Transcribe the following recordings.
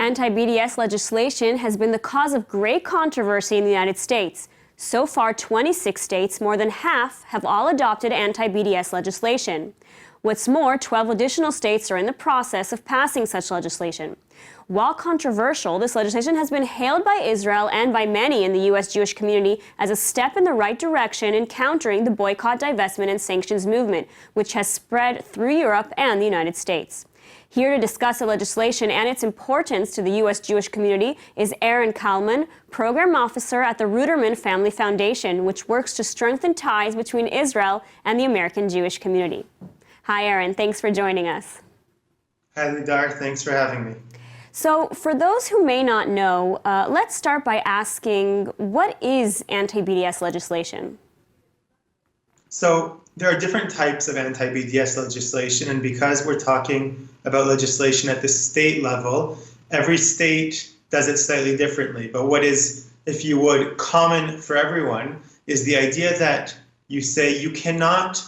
Anti-BDS legislation has been the cause of great controversy in the United States. So far, 26 states, more than half, have all adopted anti-BDS legislation. What's more, 12 additional states are in the process of passing such legislation. While controversial, this legislation has been hailed by Israel and by many in the U.S. Jewish community as a step in the right direction in countering the boycott, divestment, and sanctions movement, which has spread through Europe and the United States. Here to discuss the legislation and its importance to the U.S. Jewish community is Kalman, Program Officer at the Ruderman Family Foundation, which works to strengthen ties between Israel and the American Jewish community. Hi, Aaron. Thanks for joining us. Hi, Lidar. Thanks for having me. So, for those who may not know, let's start by asking, what is anti-BDS legislation? So, there are different types of anti-BDS legislation, and because we're talking about legislation at the state level, every state does it slightly differently. But what is, if you would, common for everyone is the idea that you say you cannot,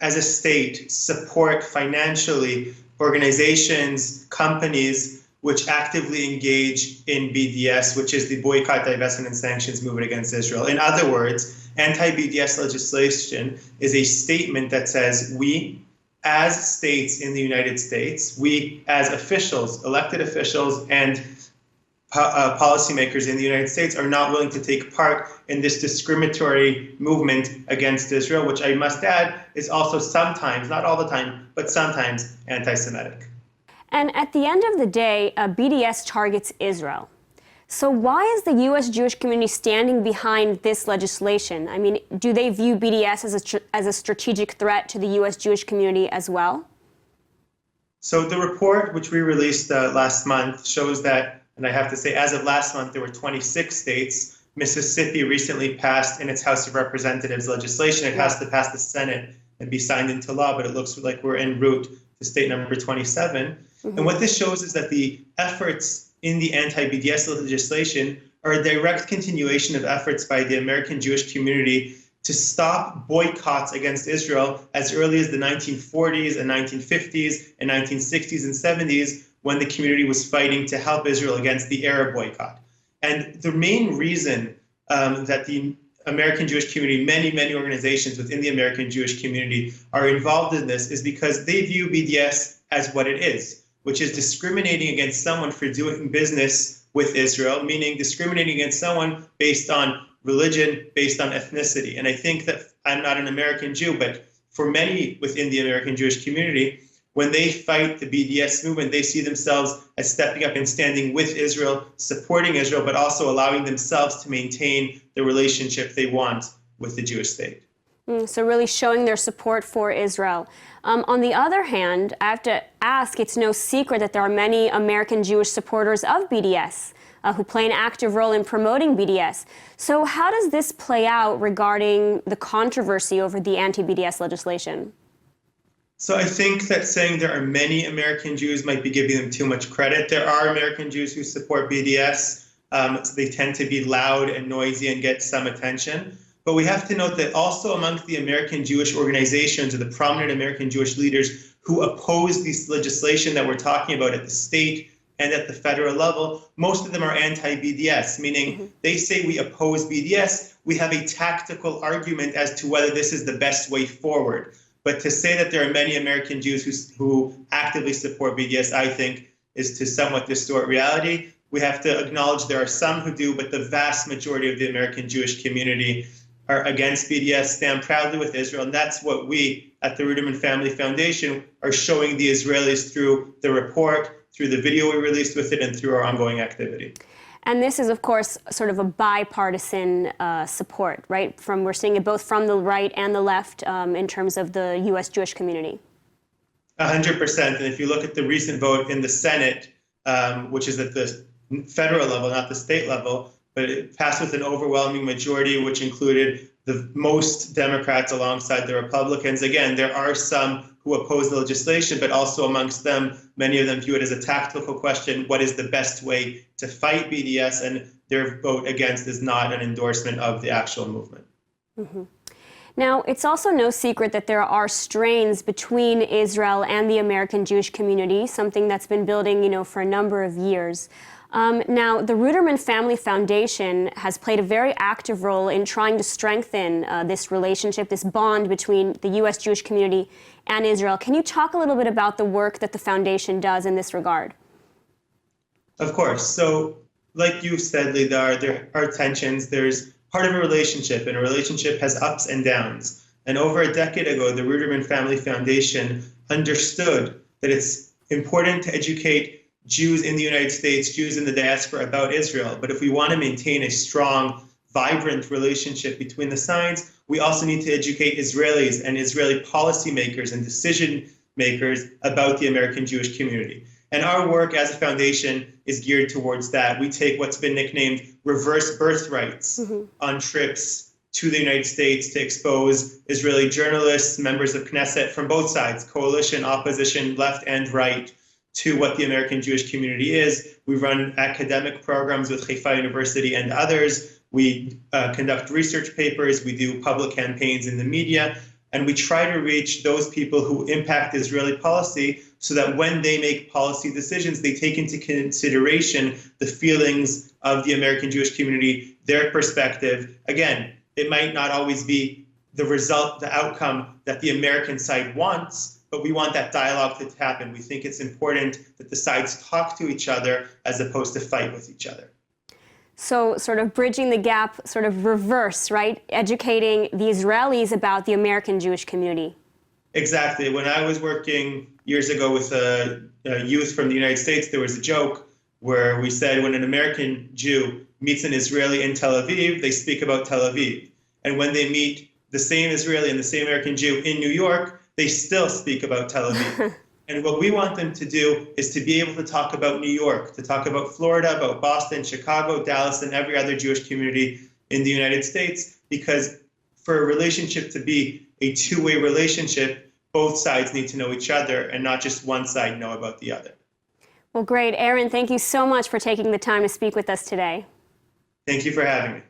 as a state, support financially organizations, companies, which actively engage in BDS, which is the boycott, divestment, and sanctions movement against Israel. In other words, anti-BDS legislation is a statement that says we, as states in the United States, we as officials, elected officials, and policymakers in the United States are not willing to take part in this discriminatory movement against Israel, which I must add is also sometimes, not all the time, but sometimes anti-Semitic. And at the end of the day, BDS targets Israel. So why is the U.S. Jewish community standing behind this legislation? I mean, do they view BDS as a strategic threat to the U.S. Jewish community as well? So the report, which we released last month, shows that, and I have to say, as of last month, there were 26 states. Mississippi recently passed in its House of Representatives legislation. It has to pass the Senate and be signed into law, but it looks like we're en route to state number 27. And what this shows is that the efforts in the anti-BDS legislation are a direct continuation of efforts by the American Jewish community to stop boycotts against Israel as early as the 1940s and 1950s and 1960s and 70s, when the community was fighting to help Israel against the Arab boycott. And the main reason that the American Jewish community, many organizations within the American Jewish community are involved in this is because they view BDS as what it is, which is discriminating against someone for doing business with Israel, meaning discriminating against someone based on religion, based on ethnicity. And I think that I'm not an American Jew, but for many within the American Jewish community, when they fight the BDS movement, they see themselves as stepping up and standing with Israel, supporting Israel, but also allowing themselves to maintain the relationship they want with the Jewish state. So really showing their support for Israel. On the other hand, I have to ask, it's no secret that there are many American Jewish supporters of BDS who play an active role in promoting BDS. So how does this play out regarding the controversy over the anti-BDS legislation? So I think that saying there are many American Jews might be giving them too much credit. There are American Jews who support BDS. So they tend to be loud and noisy and get some attention. But we have to note that also amongst the American Jewish organizations or the prominent American Jewish leaders who oppose this legislation that we're talking about at the state and at the federal level, most of them are anti-BDS, meaning they say we oppose BDS. We have a tactical argument as to whether this is the best way forward. But to say that there are many American Jews who actively support BDS, I think, is to somewhat distort reality. We have to acknowledge there are some who do, but the vast majority of the American Jewish community are against BDS, stand proudly with Israel. And that's what we at the Ruderman Family Foundation are showing the Israelis through the report, through the video we released with it, and through our ongoing activity. And this is, of course, sort of a bipartisan support, right? We're seeing it both from the right and the left in terms of the U.S. Jewish community. 100%. And if you look at the recent vote in the Senate, which is at the federal level, not the state level, but it passed with an overwhelming majority, which included the most Democrats alongside the Republicans. Again, there are some who oppose the legislation, but also amongst them, many of them view it as a tactical question. What is the best way to fight BDS? And their vote against is not an endorsement of the actual movement. Now, it's also no secret that there are strains between Israel and the American Jewish community, something that's been building, for a number of years. Now, the Ruderman Family Foundation has played a very active role in trying to strengthen this relationship, this bond between the U.S. Jewish community and Israel. Can you talk a little bit about the work that the foundation does in this regard? Of course. So, like you said, Lidar, there are tensions. There's part of a relationship, and a relationship has ups and downs. And over a decade ago, the Ruderman Family Foundation understood that it's important to educate Jews in the United States, Jews in the diaspora about Israel. But if we want to maintain a strong, vibrant relationship between the sides, we also need to educate Israelis and Israeli policymakers and decision makers about the American Jewish community. And our work as a foundation is geared towards that. We take what's been nicknamed reverse birthrights on trips to the United States to expose Israeli journalists, members of Knesset from both sides, coalition, opposition, left and right, to what the American Jewish community is. We run academic programs with Haifa University and others. We conduct research papers. We do public campaigns in the media. And we try to reach those people who impact Israeli policy so that when they make policy decisions, they take into consideration the feelings of the American Jewish community, their perspective. Again, it might not always be the result, the outcome that the American side wants, but we want that dialogue to happen. We think it's important that the sides talk to each other as opposed to fight with each other. So sort of bridging the gap, sort of reverse, right? Educating the Israelis about the American Jewish community. Exactly. When I was working years ago with youth from the United States, there was a joke where we said when an American Jew meets an Israeli in Tel Aviv, they speak about Tel Aviv. And when they meet the same Israeli and the same American Jew in New York, they still speak about Tel Aviv. And what we want them to do is to be able to talk about New York, to talk about Florida, about Boston, Chicago, Dallas, and every other Jewish community in the United States, because for a relationship to be a two-way relationship, both sides need to know each other and not just one side know about the other. Well, great. Aaron, thank you so much for taking the time to speak with us today. Thank you for having me.